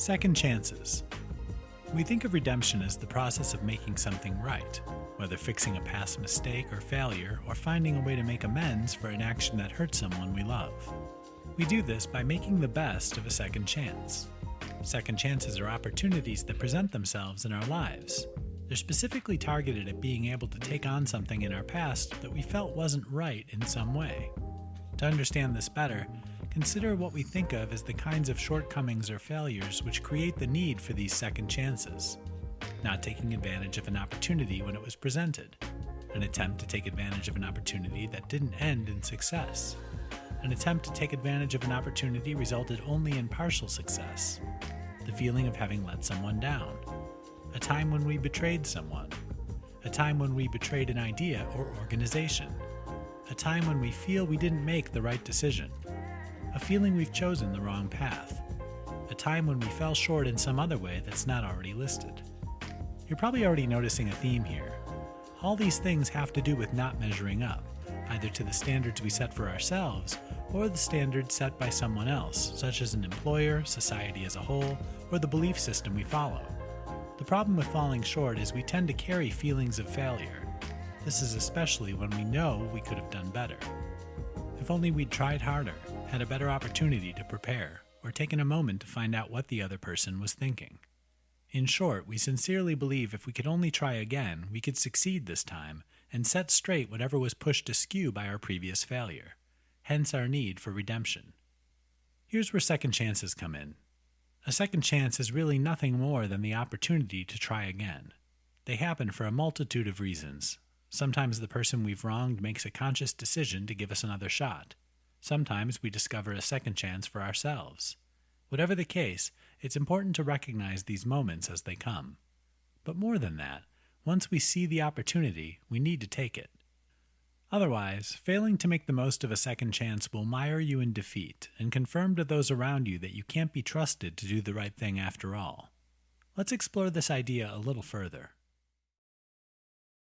Second chances. We think of redemption as the process of making something right, whether fixing a past mistake or failure, or finding a way to make amends for an action that hurt someone we love. We do this by making the best of a second chance. Second chances are opportunities that present themselves in our lives. They're specifically targeted at being able to take on something in our past that we felt wasn't right in some way. To understand this better, consider what we think of as the kinds of shortcomings or failures which create the need for these second chances. Not taking advantage of an opportunity when it was presented. An attempt to take advantage of an opportunity that didn't end in success. An attempt to take advantage of an opportunity resulted only in partial success. The feeling of having let someone down. A time when we betrayed someone. A time when we betrayed an idea or organization. A time when we feel we didn't make the right decision. A feeling we've chosen the wrong path. A time when we fell short in some other way that's not already listed. You're probably already noticing a theme here. All these things have to do with not measuring up, either to the standards we set for ourselves or the standards set by someone else, such as an employer, society as a whole, or the belief system we follow. The problem with falling short is we tend to carry feelings of failure. This is especially when we know we could have done better. If only we'd tried harder, had a better opportunity to prepare, or taken a moment to find out what the other person was thinking. In short, we sincerely believe if we could only try again, we could succeed this time and set straight whatever was pushed askew by our previous failure. Hence our need for redemption. Here's where second chances come in. A second chance is really nothing more than the opportunity to try again. They happen for a multitude of reasons. Sometimes the person we've wronged makes a conscious decision to give us another shot. Sometimes we discover a second chance for ourselves. Whatever the case, it's important to recognize these moments as they come. But more than that, once we see the opportunity, we need to take it. Otherwise, failing to make the most of a second chance will mire you in defeat and confirm to those around you that you can't be trusted to do the right thing after all. Let's explore this idea a little further.